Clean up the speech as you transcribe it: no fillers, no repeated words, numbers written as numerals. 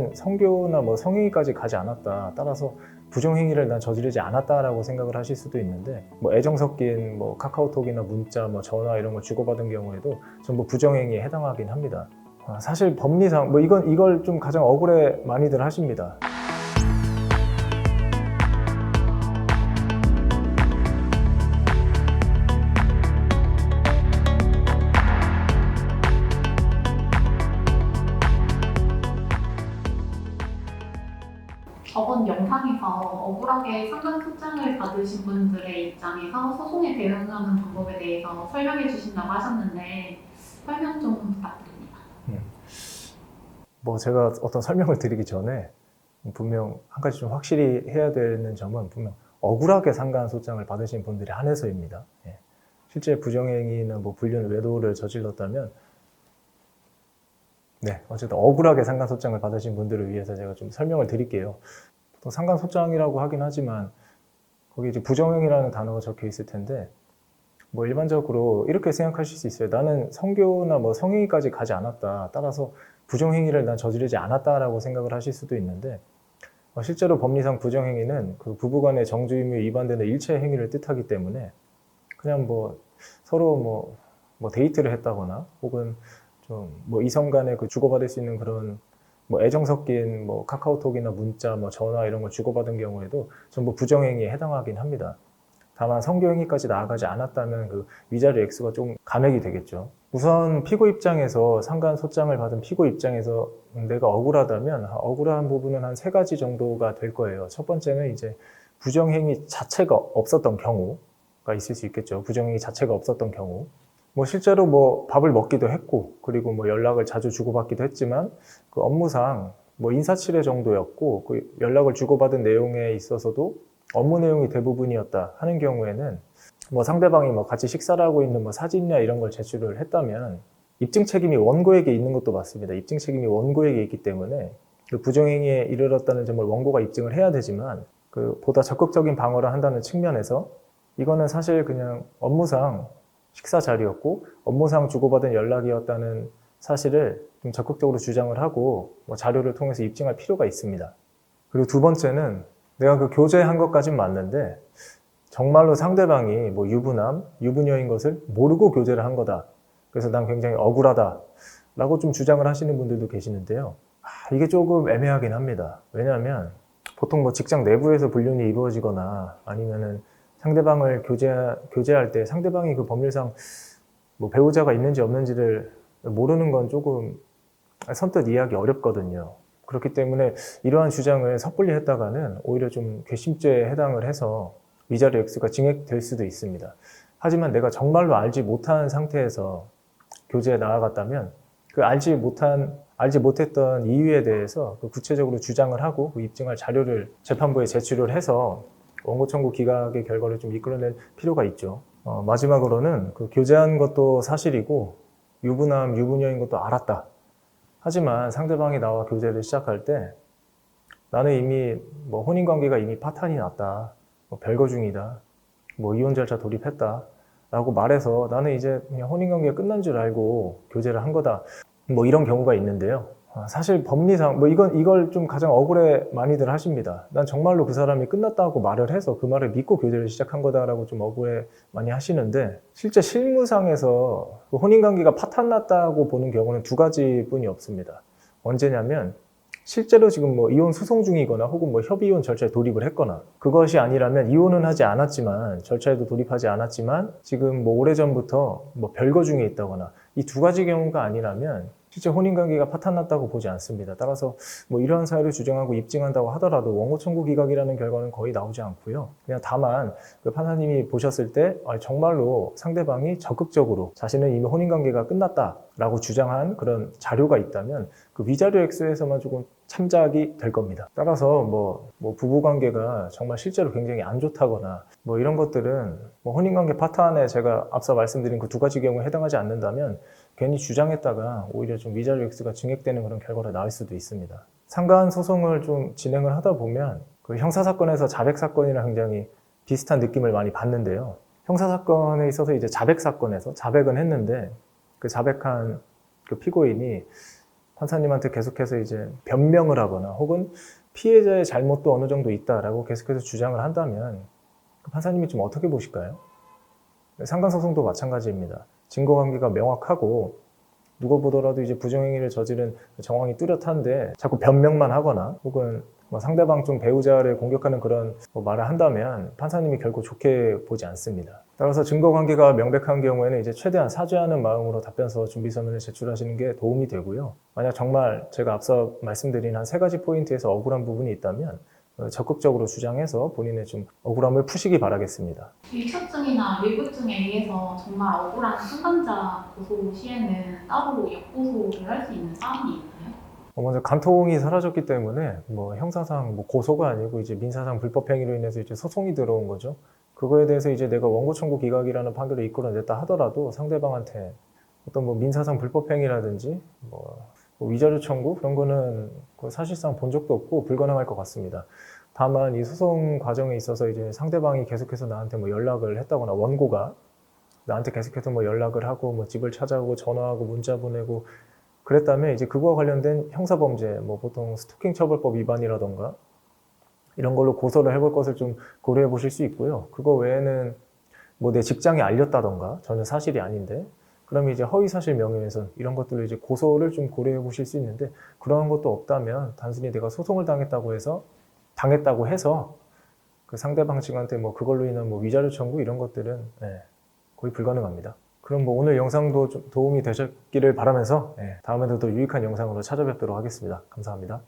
나는 성교나 뭐 성행위까지 가지 않았다. 따라서 부정행위를 난 저지르지 않았다라고 생각을 하실 수도 있는데, 뭐 애정 섞인 뭐 카카오톡이나 문자, 뭐 전화 이런 걸 주고받은 경우에도 전부 부정행위에 해당하긴 합니다. 사실 법리상 뭐 이걸 좀 가장 억울해 많이들 하십니다. 저번 영상에서 억울하게 상간소장을 받으신 분들의 입장에서 소송에 대응하는 방법에 대해서 설명해 주신다고 하셨는데 설명 좀 부탁드립니다. 뭐 제가 어떤 설명을 드리기 전에 분명 한 가지 좀 확실히 해야 되는 점은, 분명 억울하게 상간소장을 받으신 분들이 한해서입니다. 실제 부정행위나 뭐 불륜, 외도를 저질렀다면, 어쨌든 억울하게 상간소장을 받으신 분들을 위해서 제가 좀 설명을 드릴게요. 보통 상간소장이라고 하긴 하지만 거기 이제 부정행위라는 단어가 적혀 있을 텐데, 뭐 일반적으로 이렇게 생각하실 수 있어요. 나는 성교나 뭐 성행위까지 가지 않았다. 따라서 부정행위를 난 저지르지 않았다라고 생각을 하실 수도 있는데, 실제로 법리상 부정행위는 그 부부간의 정주의무에 위반되는 일체 행위를 뜻하기 때문에, 그냥 뭐 서로 뭐 데이트를 했다거나 혹은 좀 뭐 이성 간에 그 주고받을 수 있는 그런 뭐 애정 섞인 뭐 카카오톡이나 문자, 뭐 전화 이런 걸 주고받은 경우에도 전부 부정행위에 해당하긴 합니다. 다만 성교행위까지 나아가지 않았다면 그 위자료 액수가 좀 감액이 되겠죠. 우선 피고 입장에서, 상간소장을 받은 피고 입장에서 내가 억울하다면 억울한 부분은 한 3가지 정도가 될 거예요. 첫 번째는 이제 부정행위 자체가 없었던 경우가 있을 수 있겠죠. 부정행위 자체가 없었던 경우. 뭐 실제로 뭐 밥을 먹기도 했고, 그리고 뭐 연락을 자주 주고받기도 했지만 그 업무상 뭐 인사치레 정도였고, 그 연락을 주고받은 내용에 있어서도 업무 내용이 대부분이었다 하는 경우에는, 뭐 상대방이 뭐 같이 식사를 하고 있는 뭐 사진이나 이런 걸 제출을 했다면 입증 책임이 원고에게 있는 것도 맞습니다. 입증 책임이 원고에게 있기 때문에 그 부정행위에 이르렀다는 점을 원고가 입증을 해야 되지만, 그 보다 적극적인 방어를 한다는 측면에서 이거는 사실 그냥 업무상 식사 자리였고 업무상 주고받은 연락이었다는 사실을 좀 적극적으로 주장을 하고 뭐 자료를 통해서 입증할 필요가 있습니다. 그리고 두 번째는, 내가 그 교제한 것까진 맞는데 정말로 상대방이 뭐 유부남, 유부녀인 것을 모르고 교제를 한 거다. 그래서 난 굉장히 억울하다 라고 좀 주장을 하시는 분들도 계시는데요. 이게 조금 애매하긴 합니다. 왜냐하면 보통 뭐 직장 내부에서 불륜이 이루어지거나 아니면은 상대방을 교제할 때 상대방이 그 법률상 뭐 배우자가 있는지 없는지를 모르는 건 조금 선뜻 이해하기 어렵거든요. 그렇기 때문에 이러한 주장을 섣불리 했다가는 오히려 좀 괘씸죄에 해당을 해서 위자료 액수가 증액될 수도 있습니다. 하지만 내가 정말로 알지 못한 상태에서 교제에 나아갔다면 그 알지 못했던 이유에 대해서 그 구체적으로 주장을 하고 그 입증할 자료를 재판부에 제출을 해서 원고 청구 기각의 결과를 좀 이끌어낼 필요가 있죠. 마지막으로는 그 교제한 것도 사실이고 유부남, 유부녀인 것도 알았다. 하지만 상대방이 나와 교제를 시작할 때 나는 이미 뭐 혼인관계가 이미 파탄이 났다, 뭐 별거 중이다, 뭐 이혼 절차 돌입했다 라고 말해서 나는 이제 그냥 혼인관계가 끝난 줄 알고 교제를 한 거다, 뭐 이런 경우가 있는데요. 사실 법리상 뭐 이걸 좀 가장 억울해 많이들 하십니다. 난 정말로 그 사람이 끝났다고 말을 해서 그 말을 믿고 교제를 시작한 거다라고 좀 억울해 많이 하시는데, 실제 실무상에서 그 혼인관계가 파탄났다고 보는 경우는 2가지뿐이 없습니다. 언제냐면 실제로 지금 뭐 이혼 소송 중이거나 혹은 뭐 협의이혼 절차에 돌입을 했거나, 그것이 아니라면 이혼은 하지 않았지만 절차에도 돌입하지 않았지만 지금 뭐 오래전부터 뭐 별거 중에 있다거나, 이 2가지 경우가 아니라면 실제 혼인관계가 파탄났다고 보지 않습니다. 따라서 뭐 이러한 사유를 주장하고 입증한다고 하더라도 원고 청구 기각이라는 결과는 거의 나오지 않고요. 그냥 다만 그 판사님이 보셨을 때 정말로 상대방이 적극적으로 자신은 이미 혼인관계가 끝났다라고 주장한 그런 자료가 있다면 그 위자료 액수에서만 조금 참작이 될 겁니다. 따라서 뭐 부부관계가 정말 실제로 굉장히 안 좋다거나 뭐 이런 것들은 뭐 혼인관계 파탄에 제가 앞서 말씀드린 그 2가지 경우에 해당하지 않는다면 괜히 주장했다가 오히려 좀 위자료 액수가 증액되는 그런 결과가 나올 수도 있습니다. 상간 소송을 좀 진행을 하다 보면 그 형사사건에서 자백사건이랑 굉장히 비슷한 느낌을 많이 받는데요. 형사사건에 있어서 이제 자백사건에서 자백은 했는데 그 자백한 그 피고인이 판사님한테 계속해서 이제 변명을 하거나 혹은 피해자의 잘못도 어느 정도 있다라고 계속해서 주장을 한다면 판사님이 좀 어떻게 보실까요? 상간소송도 마찬가지입니다. 증거관계가 명확하고 누가 보더라도 이제 부정행위를 저지른 정황이 뚜렷한데 자꾸 변명만 하거나 혹은 뭐 상대방 좀 배우자를 공격하는 그런 뭐 말을 한다면 판사님이 결코 좋게 보지 않습니다. 따라서 증거관계가 명백한 경우에는 이제 최대한 사죄하는 마음으로 답변서 준비서면을 제출하시는 게 도움이 되고요. 만약 정말 제가 앞서 말씀드린 한 3가지 포인트에서 억울한 부분이 있다면 적극적으로 주장해서 본인의 좀 억울함을 푸시기 바라겠습니다. 일처증이나 밀부증에 의해서 정말 억울한 상간자 고소 시에는 따로 역고소를 할 수 있는 사항이 있나요? 먼저 간통이 사라졌기 때문에 뭐 형사상 뭐 고소가 아니고 이제 민사상 불법행위로 인해서 이제 소송이 들어온 거죠. 그거에 대해서 이제 내가 원고 청구 기각이라는 판결을 이끌어냈다 하더라도 상대방한테 어떤 뭐 민사상 불법행위라든지 뭐 위자료 청구 그런 거는 사실상 본 적도 없고 불가능할 것 같습니다. 다만 이 소송 과정에 있어서 이제 상대방이 계속해서 나한테 뭐 연락을 했다거나 원고가 나한테 계속해서 뭐 연락을 하고 뭐 집을 찾아오고 전화하고 문자 보내고 그랬다면 이제 그거와 관련된 형사범죄, 뭐 보통 스토킹 처벌법 위반이라던가 이런 걸로 고소를 해볼 것을 좀 고려해 보실 수 있고요. 그거 외에는 뭐 내 직장에 알렸다던가 전혀 사실이 아닌데 그러면 이제 허위사실 명예훼손 이런 것들로 이제 고소를 좀 고려해 보실 수 있는데 그러한 것도 없다면 단순히 내가 소송을 당했다고 해서 그 상대방 측한테 뭐 그걸로 인한 뭐 위자료 청구 이런 것들은 거의 불가능합니다. 그럼 뭐 오늘 영상도 좀 도움이 되셨기를 바라면서 다음에도 더 유익한 영상으로 찾아뵙도록 하겠습니다. 감사합니다.